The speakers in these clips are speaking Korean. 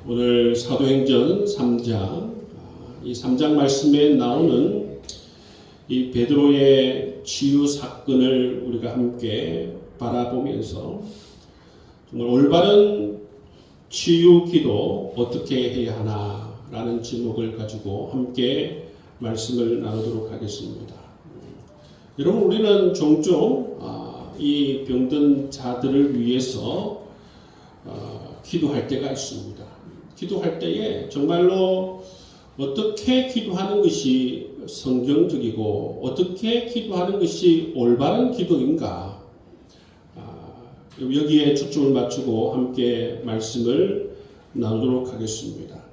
오늘 사도행전 3장, 이 3장 말씀에 나오는 이 베드로의 치유 사건을 우리가 함께 바라보면서 정말 올바른 치유 기도 어떻게 해야 하나라는 제목을 가지고 함께 말씀을 나누도록 하겠습니다. 여러분, 우리는 종종 이 병든 자들을 위해서 기도할 때가 있습니다. 기도할 때에 정말로 어떻게 기도하는 것이 성경적이고 어떻게 기도하는 것이 올바른 기도인가, 여기에 초점을 맞추고 함께 말씀을 나누도록 하겠습니다.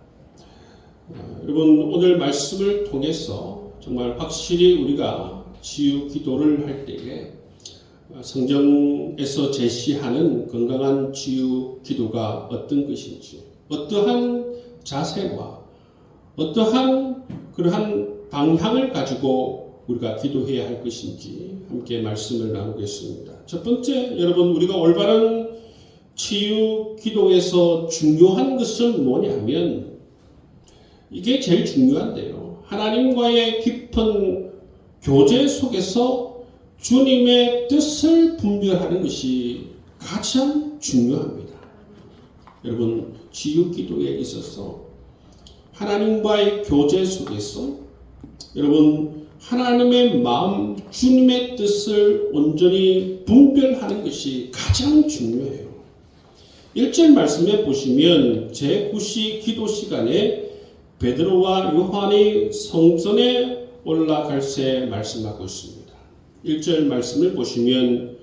여러분, 오늘 말씀을 통해서 정말 확실히 우리가 치유 기도를 할 때에 성경에서 제시하는 건강한 치유 기도가 어떤 것인지, 어떠한 자세와 어떠한 그러한 방향을 가지고 우리가 기도해야 할 것인지 함께 말씀을 나누겠습니다. 첫 번째, 여러분, 우리가 올바른 치유 기도에서 중요한 것은 뭐냐면, 이게 제일 중요한데요, 하나님과의 깊은 교제 속에서 주님의 뜻을 분별하는 것이 가장 중요합니다. 여러분, 치유 기도에 있어서 하나님과의 교제 속에서 여러분, 하나님의 마음, 주님의 뜻을 온전히 분별하는 것이 가장 중요해요. 1절 말씀에 보시면 제9시 기도 시간에 베드로와 요한이 성전에 올라갈 새 말씀하고 있습니다. 1절 말씀을 보시면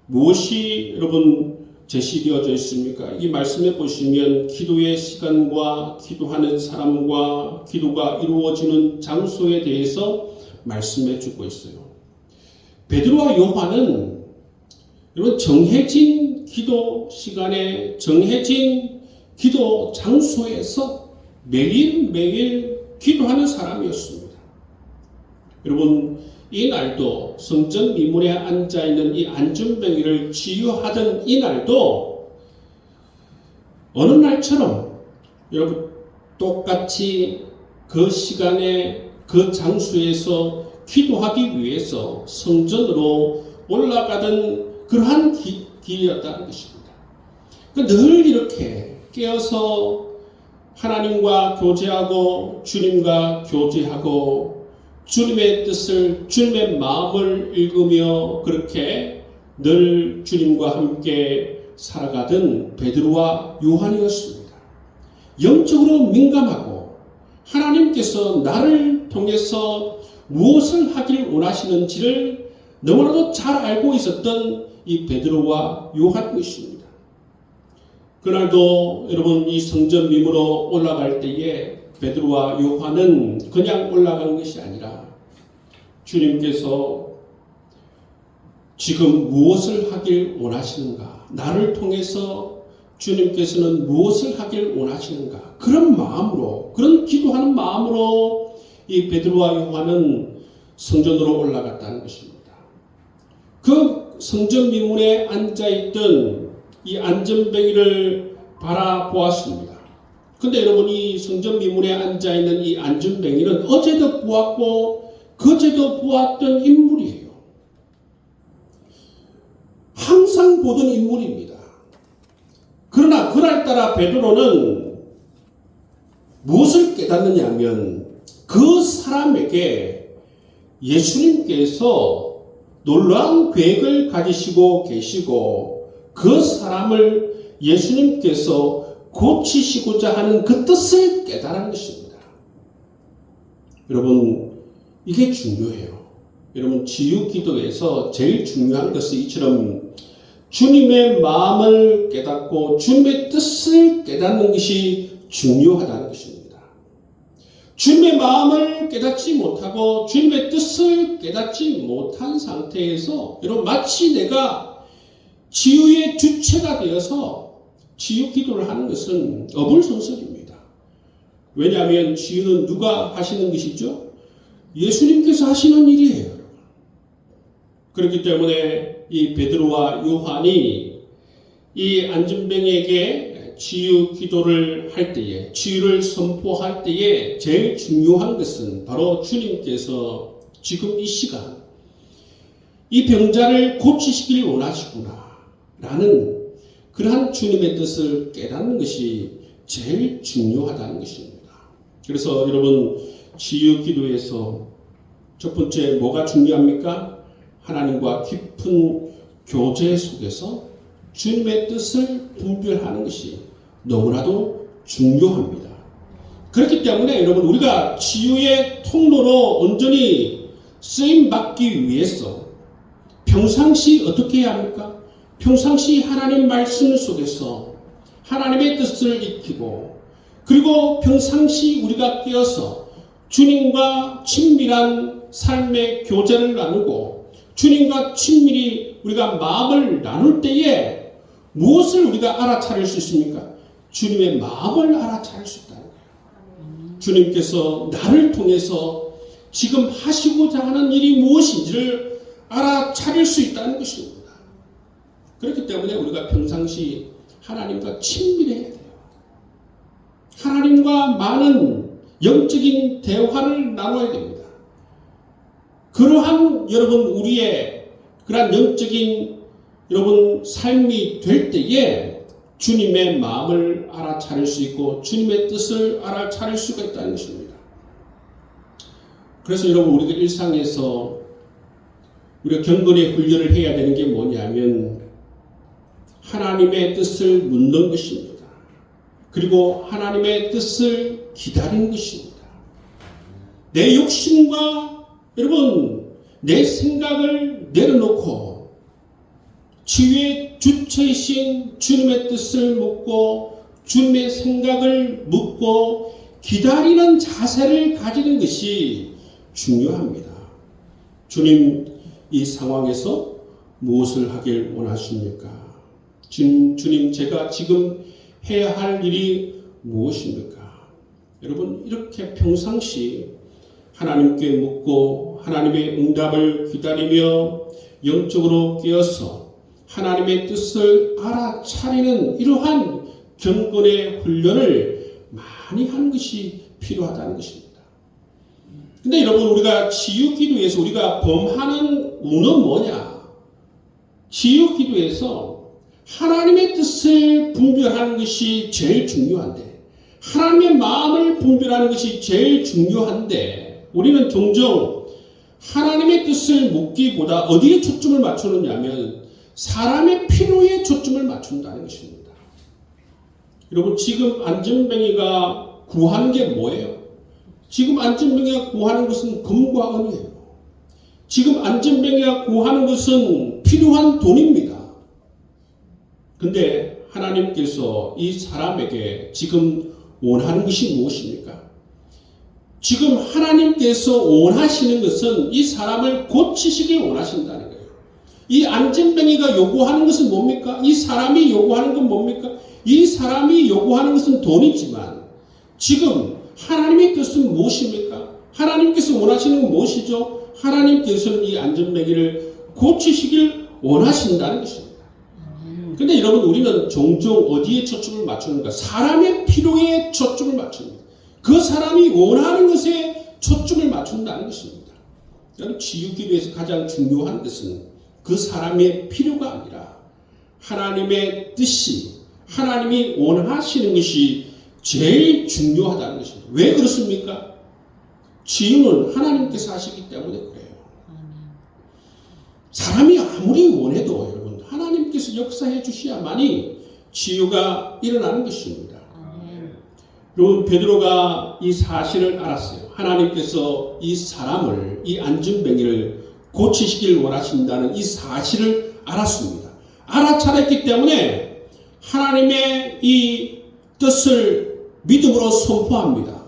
무엇이 여러분 제시되어져 있습니까? 이 말씀에 보시면 기도의 시간과 기도하는 사람과 기도가 이루어지는 장소에 대해서 말씀해 주고 있어요. 베드로와 요한은 여러분 정해진 기도 시간에 정해진 기도 장소에서 매일매일 기도하는 사람이었습니다. 여러분, 이 날도 성전 미문에 앉아있는 이 안전병이를 치유하던 이 날도 어느 날처럼 여러분 똑같이 그 시간에 그 장소에서 기도하기 위해서 성전으로 올라가던 그러한 길이었다는 것입니다. 늘 이렇게 깨어서 하나님과 교제하고 주님과 교제하고 주님의 뜻을, 주님의 마음을 읽으며 그렇게 늘 주님과 함께 살아가던 베드로와 요한이었습니다. 영적으로 민감하고 하나님께서 나를 통해서 무엇을 하길 원하시는지를 너무나도 잘 알고 있었던 이 베드로와 요한이었습니다. 그날도 여러분 이 성전 미문으로 올라갈 때에 베드로와 요한은 그냥 올라간 것이 아니라 주님께서 지금 무엇을 하길 원하시는가, 나를 통해서 주님께서는 무엇을 하길 원하시는가, 그런 마음으로, 그런 기도하는 마음으로 이 베드로와 요한은 성전으로 올라갔다는 것입니다. 그 성전 미문에 앉아있던 이 안전뱅이를 바라보았습니다. 근데 여러분, 이 성전 미문에 앉아있는 이 안전뱅이는 어제도 보았고 그제도 보았던 인물이에요. 항상 보던 인물입니다. 그러나 그날따라 베드로는 무엇을 깨닫느냐 하면 그 사람에게 예수님께서 놀라운 계획을 가지시고 계시고 그 사람을 예수님께서 고치시고자 하는 그 뜻을 깨달은 것입니다. 여러분, 이게 중요해요. 여러분, 치유 기도에서 제일 중요한 것은 이처럼 주님의 마음을 깨닫고 주님의 뜻을 깨닫는 것이 중요하다는 것입니다. 주님의 마음을 깨닫지 못하고 주님의 뜻을 깨닫지 못한 상태에서 여러분 마치 내가 치유의 주체가 되어서 치유 기도를 하는 것은 어불성설입니다. 왜냐하면 치유는 누가 하시는 것이죠? 예수님께서 하시는 일이에요. 그렇기 때문에 이 베드로와 요한이 이 안전병에게 치유 기도를 할 때에, 치유를 선포할 때에 제일 중요한 것은 바로 주님께서 지금 이 시간 이 병자를 고치시길 원하시구나 라는 그러한 주님의 뜻을 깨닫는 것이 제일 중요하다는 것입니다. 그래서 여러분, 치유 기도에서 첫 번째 뭐가 중요합니까? 하나님과 깊은 교제 속에서 주님의 뜻을 분별하는 것이 너무나도 중요합니다. 그렇기 때문에 여러분, 우리가 치유의 통로로 온전히 쓰임받기 위해서 평상시 어떻게 해야 합니까? 평상시 하나님 말씀 속에서 하나님의 뜻을 익히고, 그리고 평상시 우리가 깨어서 주님과 친밀한 삶의 교제를 나누고 주님과 친밀히 우리가 마음을 나눌 때에 무엇을 우리가 알아차릴 수 있습니까? 주님의 마음을 알아차릴 수 있다는 거예요. 주님께서 나를 통해서 지금 하시고자 하는 일이 무엇인지를 알아차릴 수 있다는 것입니다. 그렇기 때문에 우리가 평상시 하나님과 친밀해야 돼요. 하나님과 많은 영적인 대화를 나눠야 됩니다. 그러한 여러분, 우리의 그러한 영적인 여러분 삶이 될 때에 주님의 마음을 알아차릴 수 있고 주님의 뜻을 알아차릴 수가 있다는 것입니다. 그래서 여러분, 우리가 일상에서 우리가 경건의 훈련을 해야 되는 게 뭐냐면 하나님의 뜻을 묻는 것입니다. 그리고 하나님의 뜻을 기다리는 것입니다. 내 욕심과 여러분, 내 생각을 내려놓고 치유의 주체이신 주님의 뜻을 묻고 주님의 생각을 묻고 기다리는 자세를 가지는 것이 중요합니다. 주님, 이 상황에서 무엇을 하길 원하십니까? 주님, 제가 지금 해야 할 일이 무엇입니까? 여러분, 이렇게 평상시 하나님께 묻고 하나님의 응답을 기다리며 영적으로 깨어서 하나님의 뜻을 알아차리는 이러한 경건의 훈련을 많이 하는 것이 필요하다는 것입니다. 근데 여러분, 우리가 치유 기도에서 우리가 범하는 우는 뭐냐? 치유 기도에서 하나님의 뜻을 분별하는 것이 제일 중요한데, 하나님의 마음을 분별하는 것이 제일 중요한데, 우리는 종종 하나님의 뜻을 묻기보다 어디에 초점을 맞추느냐면 사람의 필요에 초점을 맞춘다는 것입니다. 여러분, 지금 안전뱅이가 구하는 게 뭐예요? 지금 안전뱅이가 구하는 것은 금과 은이에요. 지금 안전뱅이가 구하는 것은 필요한 돈입니다. 근데 하나님께서 이 사람에게 지금 원하는 것이 무엇입니까? 지금 하나님께서 원하시는 것은 이 사람을 고치시길 원하신다는 거예요. 이 안전뱅이가 요구하는 것은 뭡니까? 이 사람이 요구하는 건 뭡니까? 이 사람이 요구하는 것은 돈이지만 지금 하나님의 뜻은 무엇입니까? 하나님께서 원하시는 건 무엇이죠? 하나님께서는 이 안전뱅이를 고치시길 원하신다는 것입니다. 근데 여러분, 우리는 종종 어디에 초점을 맞추는가? 사람의 필요에 초점을 맞춥니다. 그 사람이 원하는 것에 초점을 맞춘다는 것입니다. 여러분, 치유기도에서 가장 중요한 것은 그 사람의 필요가 아니라 하나님의 뜻이, 하나님이 원하시는 것이 제일 중요하다는 것입니다. 왜 그렇습니까? 치유는 하나님께서 하시기 때문에 그래요. 사람이 아무리 원해도 여러분, 하나님께서 역사해 주셔야만이 치유가 일어나는 것입니다. 여러분, 베드로가 이 사실을 알았어요. 하나님께서 이 사람을, 이 안전뱅이를 고치시길 원하신다는 이 사실을 알았습니다. 알아차렸기 때문에 하나님의 이 뜻을 믿음으로 선포합니다.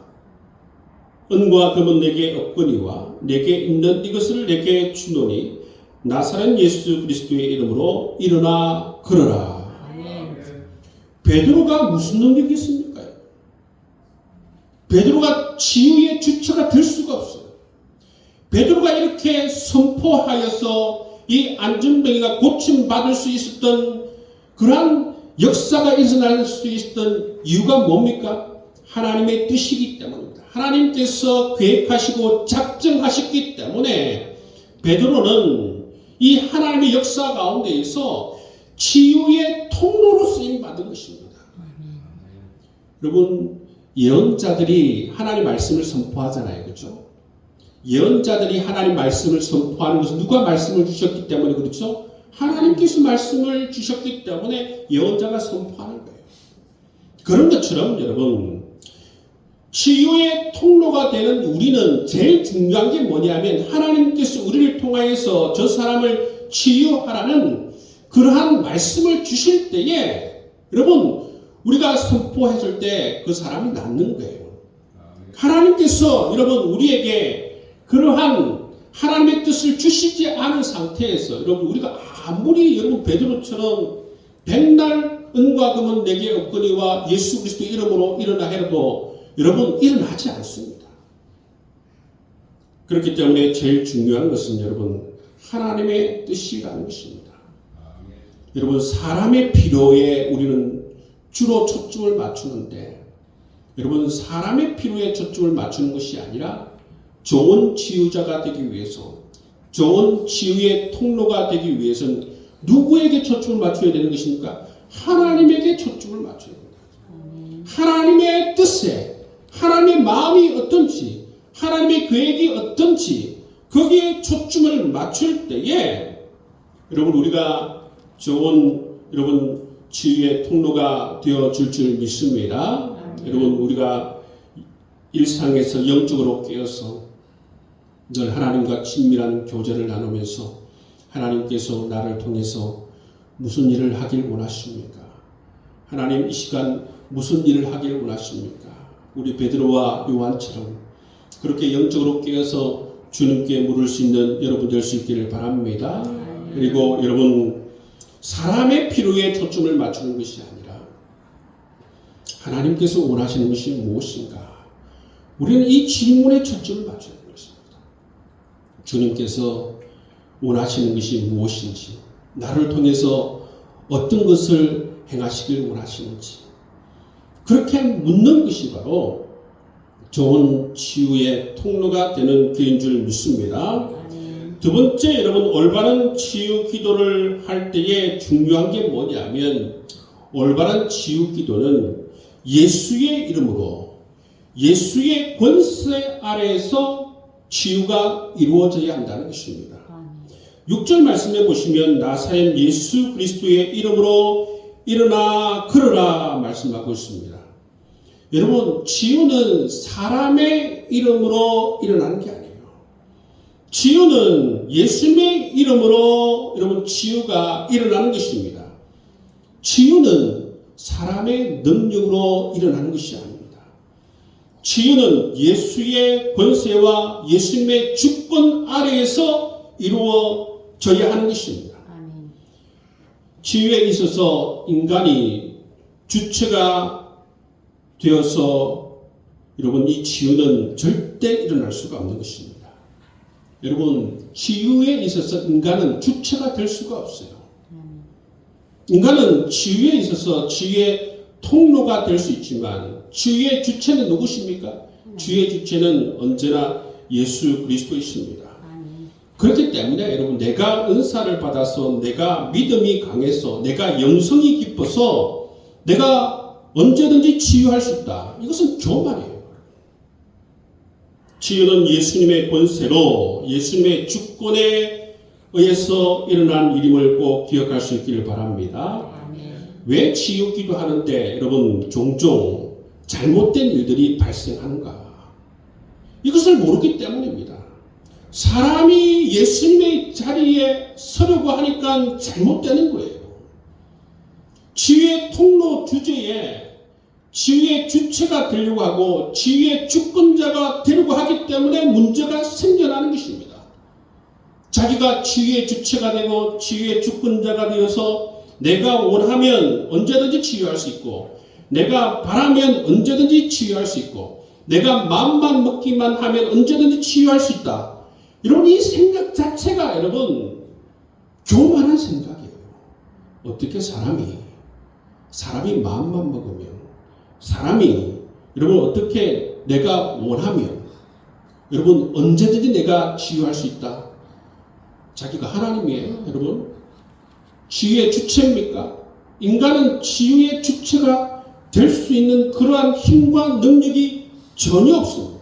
은과 금은 내게 없거니와 내게 있는 이것을 내게 주노니 나사렛 예수 그리스도의 이름으로 일어나 걸어라. 베드로가 무슨 능력이 있습니까? 베드로가 치유의 주체가 될 수가 없어요. 베드로가 이렇게 선포하여서 이 안전뱅이가 고침받을 수 있었던 그러한 역사가 일어날 수 있었던 이유가 뭡니까? 하나님의 뜻이기 때문입니다. 하나님께서 계획하시고 작정하셨기 때문에 베드로는 이 하나님의 역사 가운데에서 치유의 통로로 쓰임받은 것입니다. 여러분, 예언자들이 하나님 말씀을 선포하잖아요. 그렇죠? 예언자들이 하나님 말씀을 선포하는 것은 누가 말씀을 주셨기 때문에 그렇죠? 하나님께서 말씀을 주셨기 때문에 예언자가 선포하는 거예요. 그런 것처럼 여러분, 치유의 통로가 되는 우리는 제일 중요한 게 뭐냐면 하나님께서 우리를 통하여서 저 사람을 치유하라는 그러한 말씀을 주실 때에 여러분 우리가 선포했을 때 그 사람이 낫는 거예요. 하나님께서 여러분 우리에게 그러한 하나님의 뜻을 주시지 않은 상태에서 여러분 우리가 아무리 여러분 베드로처럼 백날 은과 금은 내게 없거니와 예수 그리스도 이름으로 일어나 해도 여러분 일어나지 않습니다. 그렇기 때문에 제일 중요한 것은 여러분 하나님의 뜻이라는 것입니다. 여러분 사람의 필요에 우리는 주로 초점을 맞추는데 여러분 사람의 필요에 초점을 맞추는 것이 아니라 좋은 치유자가 되기 위해서 좋은 치유의 통로가 되기 위해서는 누구에게 초점을 맞춰야 되는 것입니까? 하나님에게 초점을 맞춰야 됩니다. 하나님의 뜻에 하나님의 마음이 어떤지 하나님의 계획이 어떤지 거기에 초점을 맞출 때에 여러분 우리가 좋은 여러분 치유의 통로가 되어줄 줄 믿습니다. 여러분 우리가 일상에서 영적으로 깨어서 늘 하나님과 친밀한 교제를 나누면서 하나님께서 나를 통해서 무슨 일을 하길 원하십니까? 하나님 이 시간 무슨 일을 하길 원하십니까? 우리 베드로와 요한처럼 그렇게 영적으로 깨어서 주님께 물을 수 있는 여러분 될 수 있기를 바랍니다. 그리고 여러분 사람의 필요에 초점을 맞추는 것이 아니라 하나님께서 원하시는 것이 무엇인가? 우리는 이 질문에 초점을 맞춰야 하는 것입니다. 주님께서 원하시는 것이 무엇인지 나를 통해서 어떤 것을 행하시길 원하시는지 그렇게 묻는 것이 바로 좋은 치유의 통로가 되는 길인 줄 믿습니다. 두 번째 여러분 올바른 치유 기도를 할 때에 중요한 게 뭐냐면 올바른 치유 기도는 예수의 이름으로 예수의 권세 아래에서 치유가 이루어져야 한다는 것입니다. 6절 말씀해 보시면 나사렛 예수 그리스도의 이름으로 일어나 걸어라 말씀하고 있습니다. 여러분 치유는 사람의 이름으로 일어나는 게 아니에요. 치유는 예수님의 이름으로 여러분 치유가 일어나는 것입니다. 치유는 사람의 능력으로 일어나는 것이 아닙니다. 치유는 예수의 권세와 예수님의 주권 아래에서 이루어져야 하는 것입니다. 치유에 있어서 인간이 주체가 되어서 여러분 이 치유는 절대 일어날 수가 없는 것입니다. 여러분 치유에 있어서 인간은 주체가 될 수가 없어요. 인간은 치유에 있어서 치유의 통로가 될 수 있지만 치유의 주체는 누구십니까? 치유의 주체는 언제나 예수 그리스도이십니다. 그렇기 때문에 여러분 내가 은사를 받아서 내가 믿음이 강해서 내가 영성이 깊어서 내가 언제든지 치유할 수 있다. 이것은 교만이에요. 치유는 예수님의 권세로 예수님의 주권에 의해서 일어난 일임을 꼭 기억할 수 있기를 바랍니다. 왜 치유 기도하는데 여러분 종종 잘못된 일들이 발생하는가? 이것을 모르기 때문입니다. 사람이 예수님의 자리에 서려고 하니까 잘못되는 거예요. 치유의 통로 주제에 치유의 주체가 되려고 하고 치유의 주권자가 되려고 하기 때문에 문제가 생겨나는 것입니다. 자기가 치유의 주체가 되고 치유의 주권자가 되어서 내가 원하면 언제든지 치유할 수 있고 내가 바라면 언제든지 치유할 수 있고 내가 마음만 먹기만 하면 언제든지 치유할 수 있다. 여러분 이 생각 자체가 여러분 교만한 생각이에요. 어떻게 사람이 사람이 마음만 먹으면, 사람이 여러분 어떻게 내가 원하면 여러분 언제든지 내가 치유할 수 있다. 자기가 하나님이에요. 여러분 치유의 주체입니까? 인간은 치유의 주체가 될 수 있는 그러한 힘과 능력이 전혀 없습니다.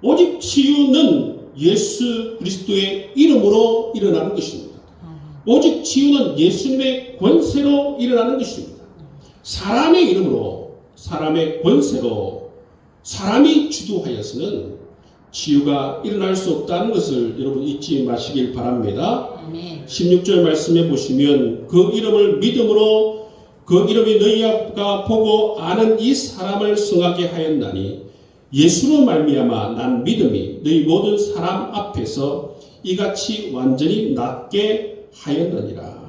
오직 치유는 예수 그리스도의 이름으로 일어나는 것입니다. 오직 치유는 예수님의 권세로 일어나는 것입니다. 사람의 이름으로, 사람의 권세로, 사람이 주도하여서는 치유가 일어날 수 없다는 것을 여러분 잊지 마시길 바랍니다. 아멘. 16절 말씀해 보시면 그 이름을 믿음으로 그 이름이 너희가 보고 아는 이 사람을 성하게 하였나니 예수로 말미암아 난 믿음이 너희 모든 사람 앞에서 이같이 완전히 낫게 하였느니라.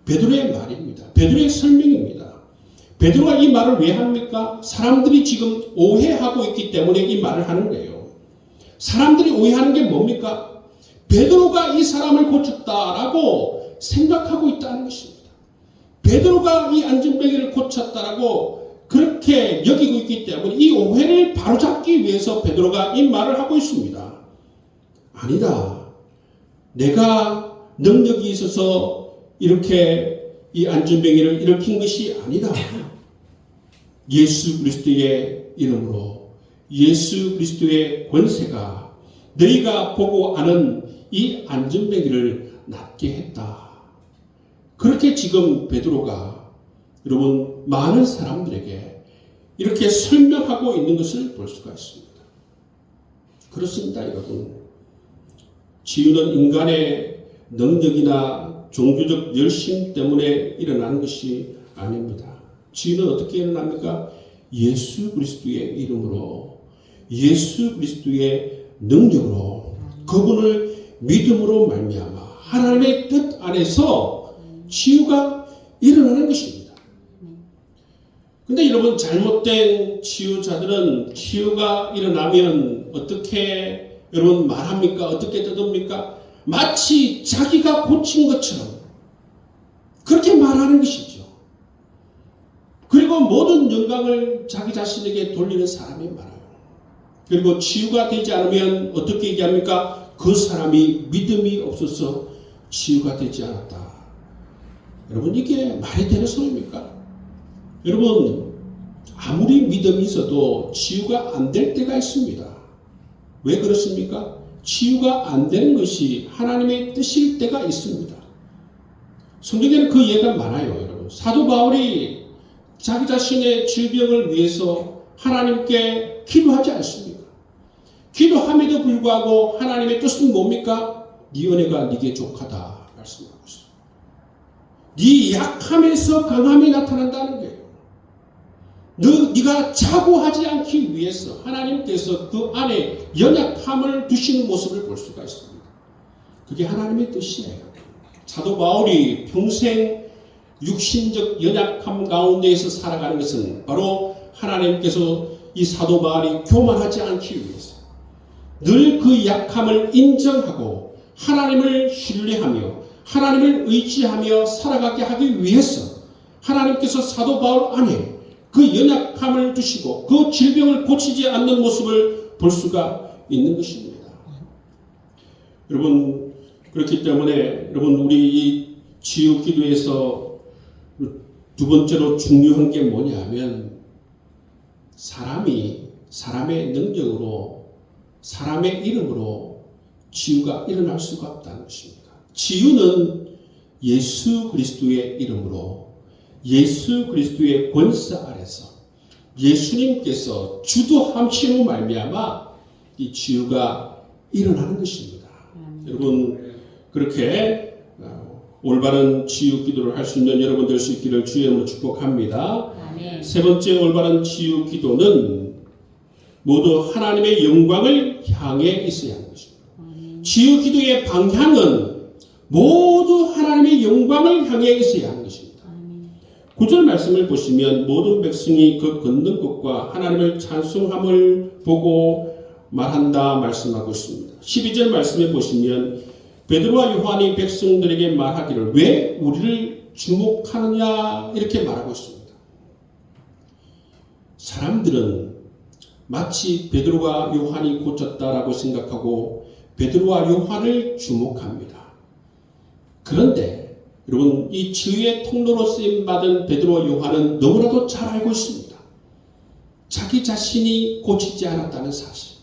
베드로의 말입니다. 베드로의 설명입니다. 베드로가 이 말을 왜 합니까? 사람들이 지금 오해하고 있기 때문에 이 말을 하는 거예요. 사람들이 오해하는 게 뭡니까? 베드로가 이 사람을 고쳤다라고 생각하고 있다는 것입니다. 베드로가 이 안진뱅이를 고쳤다라고 그렇게 여기고 있기 때문에 이 오해를 바로잡기 위해서 베드로가 이 말을 하고 있습니다. 아니다. 내가 능력이 있어서 이렇게 이 안진뱅이를 일으킨 것이 아니다. 예수 그리스도의 이름으로, 예수 그리스도의 권세가 너희가 보고 아는 이 안진뱅이를 낫게 했다. 그렇게 지금 베드로가 여러분 많은 사람들에게 이렇게 설명하고 있는 것을 볼 수가 있습니다. 그렇습니다, 여러분. 치유는 인간의 능력이나 종교적 열심 때문에 일어나는 것이 아닙니다. 치유는 어떻게 일어납니까? 예수 그리스도의 이름으로, 예수 그리스도의 능력으로, 그분을 믿음으로 말미암아 하나님의 뜻 안에서 치유가 일어나는 것입니다. 근데 여러분 잘못된 치유자들은 치유가 일어나면 어떻게 여러분 말합니까? 어떻게 떠듭니까? 마치 자기가 고친 것처럼 그렇게 말하는 것이죠. 그리고 모든 영광을 자기 자신에게 돌리는 사람이 많아요. 그리고 치유가 되지 않으면 어떻게 얘기합니까? 그 사람이 믿음이 없어서 치유가 되지 않았다. 여러분 이게 말이 되는 소리입니까? 여러분 아무리 믿음이 있어도 치유가 안 될 때가 있습니다. 왜 그렇습니까? 치유가 안 되는 것이 하나님의 뜻일 때가 있습니다. 성경에는 그 예가 많아요. 여러분 사도 바울이 자기 자신의 질병을 위해서 하나님께 기도하지 않습니까? 기도함에도 불구하고 하나님의 뜻은 뭡니까? 네 은혜가 네게 족하다 말씀하고 있어요. 네 약함에서 강함이 나타난다는 거예요. 네가 자고하지 않기 위해서 하나님께서 그 안에 연약함을 두시는 모습을 볼 수가 있습니다. 그게 하나님의 뜻이에요. 사도 바울이 평생 육신적 연약함 가운데에서 살아가는 것은 바로 하나님께서 이 사도 바울이 교만하지 않기 위해서 늘 그 약함을 인정하고 하나님을 신뢰하며 하나님을 의지하며 살아가게 하기 위해서 하나님께서 사도 바울 안에 그 연약함을 두시고 그 질병을 고치지 않는 모습을 볼 수가 있는 것입니다. 여러분 그렇기 때문에 여러분 우리 이 치유 기도에서 두 번째로 중요한 게 뭐냐면 사람의 능력으로 사람의 이름으로 치유가 일어날 수가 없다는 것입니다. 치유는 예수 그리스도의 이름으로 예수 그리스도의 권세 아래서 예수님께서 주도하심으로 말미암아 이 치유가 일어나는 것입니다. 여러분 그렇게 올바른 치유 기도를 할 수 있는 여러분 될 수 있기를 주의 이름으로 축복합니다. 아멘. 세 번째 올바른 치유 기도는 모두 하나님의 영광을 향해 있어야 하는 것입니다. 치유 기도의 방향은 모두 하나님의 영광을 향해 있어야 하는 것입니다. 9절 말씀을 보시면 모든 백성이 그 걷는 것과 하나님을 찬송함을 보고 말한다 말씀하고 있습니다. 12절 말씀에 보시면 베드로와 요한이 백성들에게 말하기를 왜 우리를 주목하느냐 이렇게 말하고 있습니다. 사람들은 마치 베드로와 요한이 고쳤다라고 생각하고 베드로와 요한을 주목합니다. 그런데 여러분 이 치유의 통로로 쓰임받은 베드로와 요한은 너무나도 잘 알고 있습니다. 자기 자신이 고치지 않았다는 사실.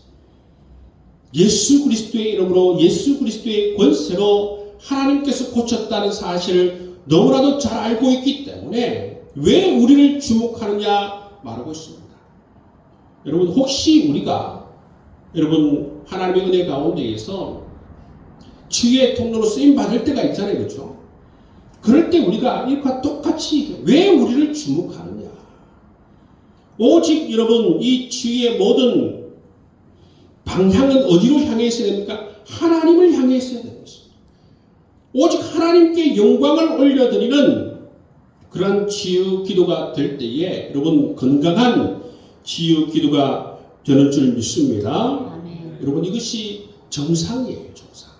예수 그리스도의 이름으로 예수 그리스도의 권세로 하나님께서 고쳤다는 사실을 너무나도 잘 알고 있기 때문에 왜 우리를 주목하느냐 말하고 있습니다. 여러분 혹시 우리가 여러분 하나님의 은혜 가운데에서 치유의 통로로 쓰임 받을 때가 있잖아요, 그렇죠? 그럴 때 우리가 이것과 똑같이 왜 우리를 주목하느냐? 오직 여러분 이 치유의 모든 방향은 어디로 향해 있어야 됩니까? 하나님을 향해 있어야 되는 것입니다. 오직 하나님께 영광을 올려드리는 그런 치유 기도가 될 때에 여러분 건강한 치유 기도가 되는 줄 믿습니다. 여러분 이것이 정상이에요, 정상.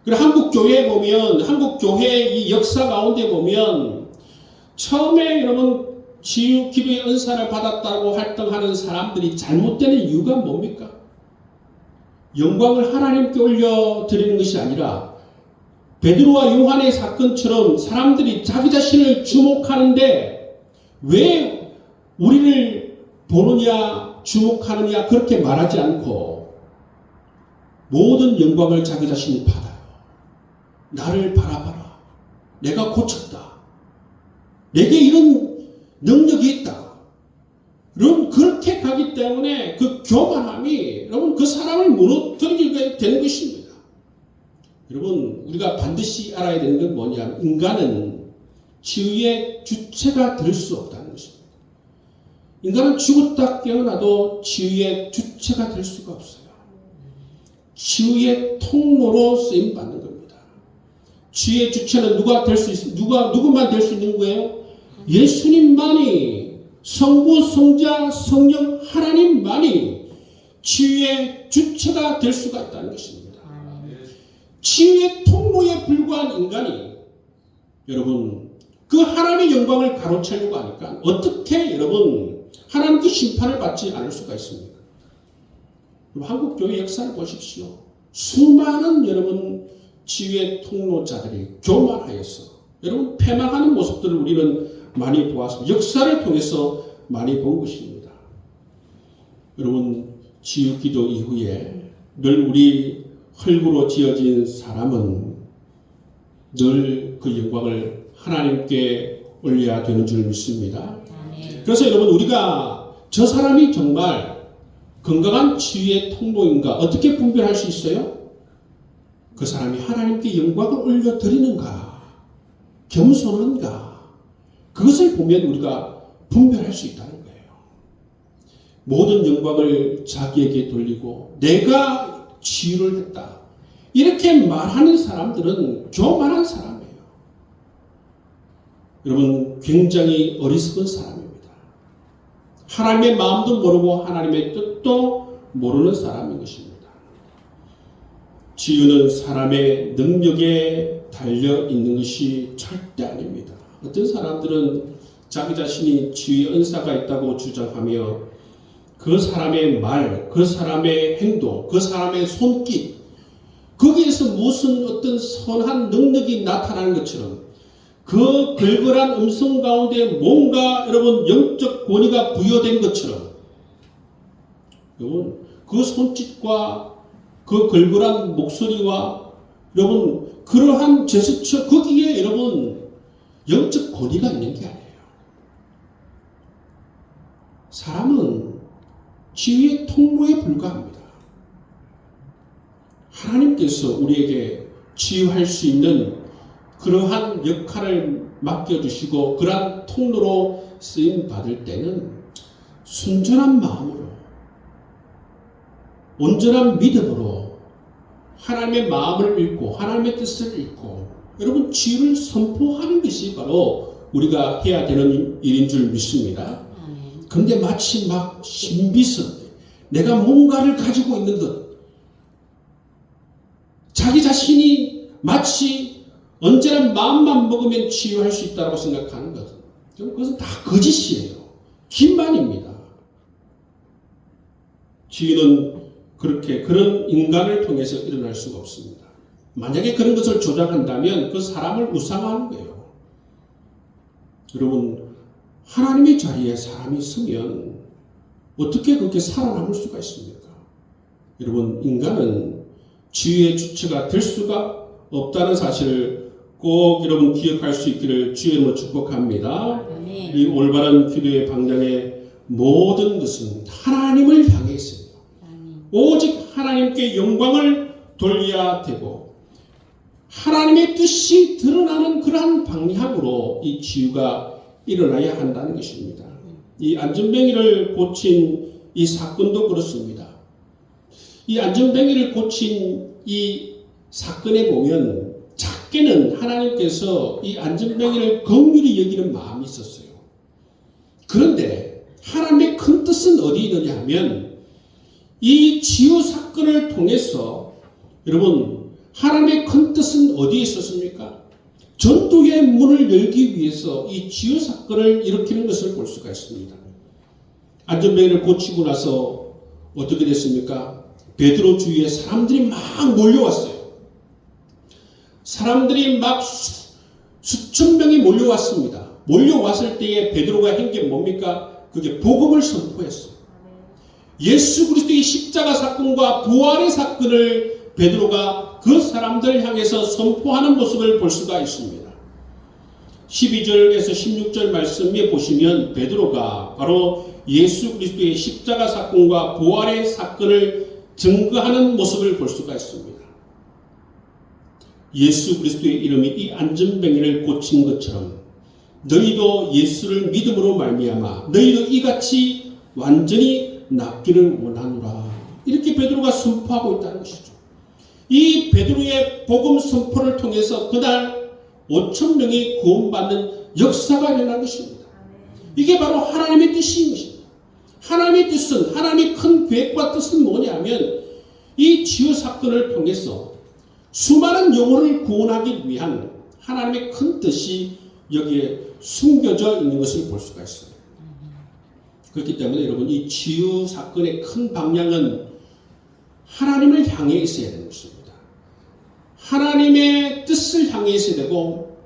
그리고 한국 교회에 보면 한국 교회 이 역사 가운데 보면 처음에 여러분 치유 기도의 은사를 받았다고 활동하는 사람들이 잘못되는 이유가 뭡니까? 영광을 하나님께 올려드리는 것이 아니라 베드로와 요한의 사건처럼 사람들이 자기 자신을 주목하는데 왜 우리를 보느냐 주목하느냐 그렇게 말하지 않고 모든 영광을 자기 자신이 받아요. 나를 바라봐라. 내가 고쳤다. 내게 이런 능력이 있다. 여러분 그렇게 가기 때문에 그 교만함이 여러분 그 사람을 무너뜨리게 되는 것입니다. 여러분 우리가 반드시 알아야 되는 건 뭐냐면 인간은 치유의 주체가 될 수 없다는 것입니다. 인간은 죽었다 깨어나도 치유의 주체가 될 수가 없어요. 치유의 통로로 쓰임 받는 겁니다. 치유의 주체는 누구만 될 수 있는 거예요? 예수님만이 성부, 성자, 성령 하나님만이 치유의 주체가 될 수가 있다는 것입니다. 치유의 통로에 불과한 인간이 여러분 그 하나님의 영광을 가로채려고 하니까 어떻게 여러분 하나님께 심판을 받지 않을 수가 있습니까? 한국 교회 역사를 보십시오. 수많은 여러분 치유의 통로자들이 교만하여서 여러분 패망하는 모습들을 우리는 많이 보았습니다. 역사를 통해서 많이 본 것입니다. 여러분 치유 기도 이후에 늘 우리 흙으로 지어진 사람은 늘 그 영광을 하나님께 올려야 되는 줄 믿습니다. 그래서 여러분 우리가 저 사람이 정말 건강한 치유의 통로인가 어떻게 분별할 수 있어요? 그 사람이 하나님께 영광을 올려드리는가 겸손한가 그것을 보면 우리가 분별할 수 있다는 거예요. 모든 영광을 자기에게 돌리고 내가 치유를 했다 이렇게 말하는 사람들은 교만한 사람이에요. 여러분 굉장히 어리석은 사람입니다. 하나님의 마음도 모르고 하나님의 뜻도 모르는 사람인 것입니다. 치유는 사람의 능력에 달려 있는 것이 절대 아닙니다. 어떤 사람들은 자기 자신이 치유의 은사가 있다고 주장하며 그 사람의 말, 그 사람의 행동, 그 사람의 손짓 거기에서 무슨 어떤 선한 능력이 나타나는 것처럼 그 걸걸한 음성 가운데 뭔가 여러분 영적 권위가 부여된 것처럼 여러분 그 손짓과 그 걸걸한 목소리와 여러분 그러한 제스처 거기에 여러분 영적 권위가 있는 게 아니에요. 사람은 치유의 통로에 불과합니다. 하나님께서 우리에게 치유할 수 있는 그러한 역할을 맡겨주시고 그러한 통로로 쓰임 받을 때는 순전한 마음으로 온전한 믿음으로 하나님의 마음을 읽고 하나님의 뜻을 읽고 여러분 치유를 선포하는 것이 바로 우리가 해야 되는 일인 줄 믿습니다. 그런데 마치 막 신비스럽게 내가 뭔가를 가지고 있는 듯 자기 자신이 마치 언제나 마음만 먹으면 치유할 수 있다고 생각하는 것. 그것은 다 거짓이에요. 기만입니다. 치유는 그런 인간을 통해서 일어날 수가 없습니다. 만약에 그런 것을 조작한다면 그 사람을 우상화하는 거예요. 여러분, 하나님의 자리에 사람이 서면 어떻게 그렇게 살아남을 수가 있습니까? 여러분, 인간은 치유의 주체가 될 수가 없다는 사실을 꼭 여러분 기억할 수 있기를 주의 이름으로 축복합니다. 이 올바른 기도의 방향의 모든 것은 하나님을 향해 있습니다. 오직 하나님께 영광을 돌려야 되고 하나님의 뜻이 드러나는 그러한 방향으로 이 치유가 일어나야 한다는 것입니다. 이 안전뱅이를 고친 이 사건도 그렇습니다. 이 안전뱅이를 고친 이 사건에 보면 작게는 하나님께서 이 안전뱅이를 긍휼히 여기는 마음이 있었어요. 그런데 하나님의 큰 뜻은 어디 있느냐 하면 이 치유 사건을 통해서 여러분 하나님의 큰 뜻은 어디에 있었습니까? 전도의 문을 열기 위해서 이 치유 사건을 일으키는 것을 볼 수가 있습니다. 안전뱅이를 고치고 나서 어떻게 됐습니까? 베드로 주위에 사람들이 막 몰려왔어요. 사람들이 막 수천 명이 몰려왔습니다. 몰려왔을 때에 베드로가 한 게 뭡니까? 그게 복음을 선포했어요. 예수 그리스도의 십자가 사건과 부활의 사건을 베드로가 그 사람들을 향해서 선포하는 모습을 볼 수가 있습니다. 12절에서 16절 말씀에 보시면 베드로가 바로 예수 그리스도의 십자가 사건과 부활의 사건을 증거하는 모습을 볼 수가 있습니다. 예수 그리스도의 이름이 이 안전뱅이를 고친 것처럼 너희도 예수를 믿음으로 말미암아 너희도 이같이 완전히 낫기를 원하노라. 이렇게 베드로가 선포하고 있다는 것이죠. 이 베드로의 복음 선포를 통해서 그날 5,000명이 구원받는 역사가 일어난 것입니다. 이게 바로 하나님의 뜻인 것입니다. 하나님의 뜻은, 하나님의 큰 계획과 뜻은 뭐냐면 이 치유 사건을 통해서 수많은 영혼을 구원하기 위한 하나님의 큰 뜻이 여기에 숨겨져 있는 것을 볼 수가 있어요. 그렇기 때문에 여러분 이 치유 사건의 큰 방향은 하나님을 향해 있어야 되는 것입니다. 하나님의 뜻을 향해 있어야 되고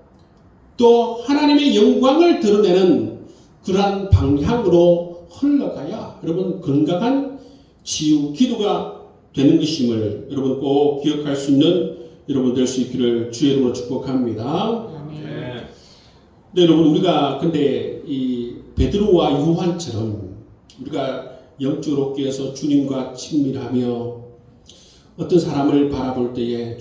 또 하나님의 영광을 드러내는 그러한 방향으로 흘러가야 여러분 건강한 치유 기도가 되는 것임을 여러분 꼭 기억할 수 있는 여러분 될 수 있기를 주의 이름으로 축복합니다. 네, 여러분 우리가 근데 이 베드로와 요한처럼 우리가 영적으로 깨어서 주님과 친밀하며 어떤 사람을 바라볼 때에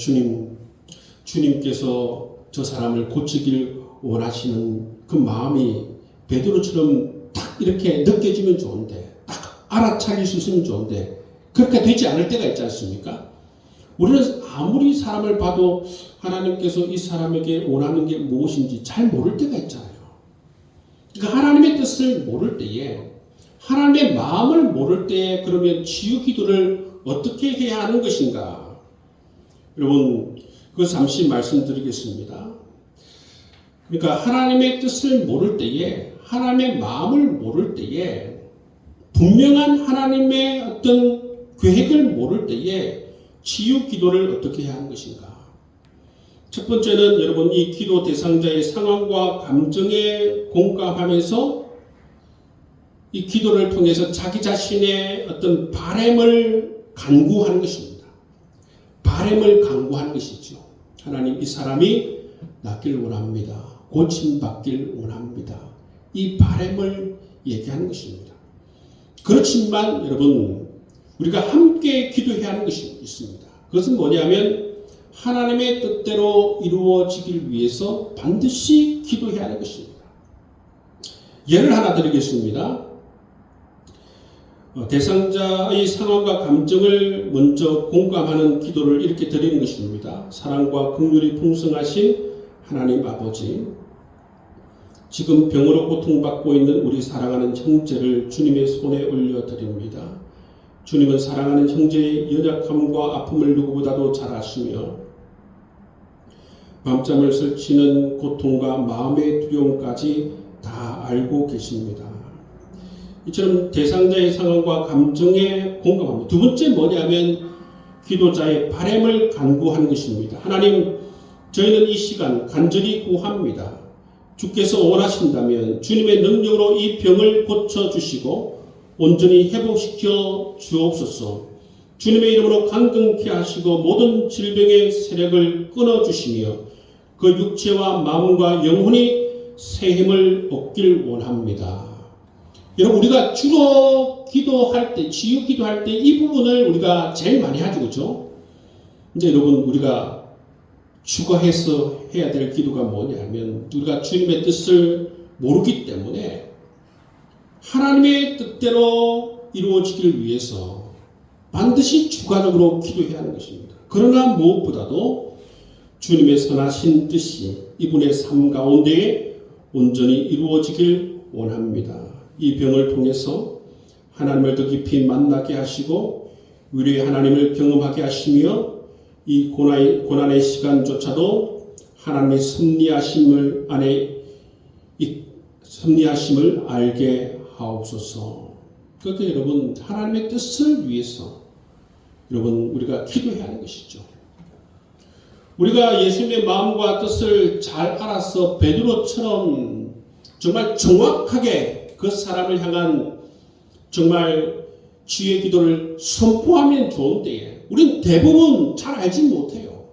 주님께서 저 사람을 고치길 원하시는 그 마음이 베드로처럼 딱 이렇게 느껴지면 좋은데 딱 알아차릴 수 있으면 좋은데 그렇게 되지 않을 때가 있지 않습니까? 우리는 아무리 사람을 봐도 하나님께서 이 사람에게 원하는 게 무엇인지 잘 모를 때가 있잖아요. 그러니까 하나님의 뜻을 모를 때에 하나님의 마음을 모를 때에 그러면 치유 기도를 어떻게 해야 하는 것인가? 여러분 그 잠시 말씀드리겠습니다. 그러니까 하나님의 뜻을 모를 때에 하나님의 마음을 모를 때에 분명한 하나님의 어떤 계획을 모를 때에 치유 기도를 어떻게 해야 하는 것인가? 첫 번째는 여러분 이 기도 대상자의 상황과 감정에 공감하면서 이 기도를 통해서 자기 자신의 어떤 바램을 간구하는 것입니다. 바램을 간구하는 것이죠. 하나님 이 사람이 낫길 원합니다. 고침받길 원합니다. 이 바램을 얘기하는 것입니다. 그렇지만 여러분 우리가 함께 기도해야 하는 것이 있습니다. 그것은 뭐냐면 하나님의 뜻대로 이루어지길 위해서 반드시 기도해야 하는 것입니다. 예를 하나 드리겠습니다. 대상자의 상황과 감정을 먼저 공감하는 기도를 이렇게 드리는 것입니다. 사랑과 긍휼이 풍성하신 하나님 아버지, 지금 병으로 고통받고 있는 우리 사랑하는 형제를 주님의 손에 올려드립니다. 주님은 사랑하는 형제의 연약함과 아픔을 누구보다도 잘 아시며 밤잠을 설치는 고통과 마음의 두려움까지 다 알고 계십니다. 이처럼 대상자의 상황과 감정에 공감합니다. 두 번째 뭐냐면 기도자의 바람을 간구하는 것입니다. 하나님, 저희는 이 시간 간절히 구합니다. 주께서 원하신다면 주님의 능력으로 이 병을 고쳐주시고 온전히 회복시켜 주옵소서. 주님의 이름으로 강건케 하시고 모든 질병의 세력을 끊어주시며 그 육체와 마음과 영혼이 새 힘을 얻길 원합니다. 여러분, 우리가 주로 기도할 때, 치유 기도할 때 이 부분을 우리가 제일 많이 하죠, 그렇죠? 이제 여러분, 우리가 추가해서 해야 될 기도가 뭐냐면 우리가 주님의 뜻을 모르기 때문에 하나님의 뜻대로 이루어지기를 위해서 반드시 추가적으로 기도해야 하는 것입니다. 그러나 무엇보다도 주님의 선하신 뜻이 이분의 삶 가운데에 온전히 이루어지길 원합니다. 이 병을 통해서 하나님을 더 깊이 만나게 하시고 위로의 하나님을 경험하게 하시며 이 고난의 시간조차도 하나님의 섭리하심을 알게 하옵소서. 그러니까 여러분, 하나님의 뜻을 위해서 여러분 우리가 기도해야 하는 것이죠. 우리가 예수님의 마음과 뜻을 잘 알아서 베드로처럼 정말 정확하게 그 사람을 향한 정말 주의 기도를 선포하면 좋은데 우리는 대부분 잘 알지 못해요.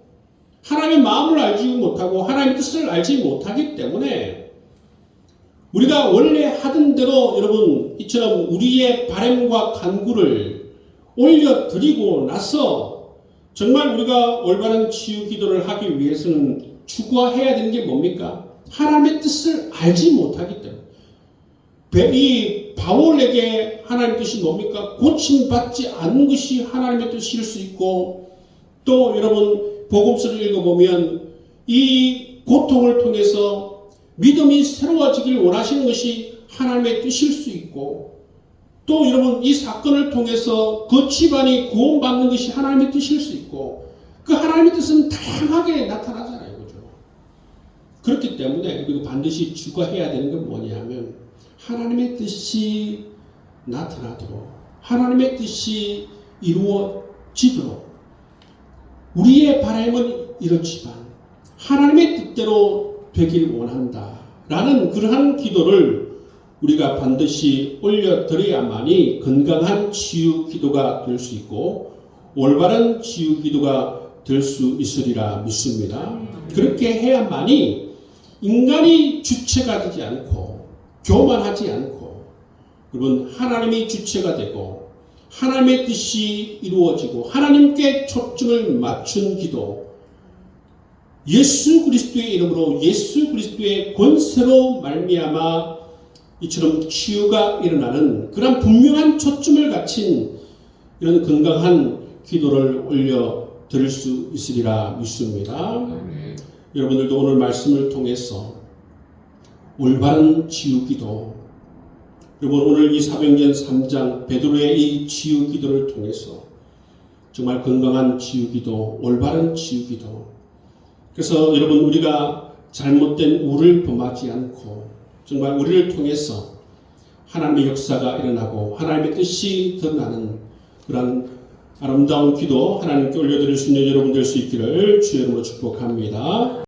하나님의 마음을 알지 못하고 하나님의 뜻을 알지 못하기 때문에 우리가 원래 하던 대로 여러분 이처럼 우리의 바람과 간구를 올려드리고 나서 정말 우리가 올바른 치유 기도를 하기 위해서는 추구해야 되는 게 뭡니까? 하나님의 뜻을 알지 못하기 때문에. 이 바울에게 하나님의 뜻이 뭡니까? 고침받지 않는 것이 하나님의 뜻일 수 있고, 또 여러분 복음서를 읽어보면 이 고통을 통해서 믿음이 새로워지길 원하시는 것이 하나님의 뜻일 수 있고, 또 여러분 이 사건을 통해서 그 집안이 구원받는 것이 하나님의 뜻일 수 있고, 그 하나님의 뜻은 다양하게 나타나잖아요, 그죠? 그렇기 때문에 우리가 반드시 추가해야 되는 건 뭐냐면 하나님의 뜻이 나타나도록, 하나님의 뜻이 이루어지도록, 우리의 바람은 이렇지만 하나님의 뜻대로 되길 원한다 라는 그러한 기도를 우리가 반드시 올려드려야만이 건강한 치유 기도가 될 수 있고 올바른 치유 기도가 될 수 있으리라 믿습니다. 그렇게 해야만이 인간이 주체가 되지 않고 교만하지 않고 여러분 하나님이 주체가 되고 하나님의 뜻이 이루어지고 하나님께 초점을 맞춘 기도, 예수 그리스도의 이름으로 예수 그리스도의 권세로 말미암아 이처럼 치유가 일어나는 그런 분명한 초점을 갖춘 이런 건강한 기도를 올려 드릴 수 있으리라 믿습니다. 여러분들도 오늘 말씀을 통해서 올바른 치유 기도, 여러분 오늘 이 사도행전 3장 베드로의 이 치유 기도를 통해서 정말 건강한 치유 기도, 올바른 치유 기도, 그래서 여러분 우리가 잘못된 우를 범하지 않고 정말 우리를 통해서 하나님의 역사가 일어나고 하나님의 뜻이 드러나는 그런 아름다운 기도 하나님께 올려드릴 수 있는 여러분 될 수 있기를 주의 이름으로 축복합니다.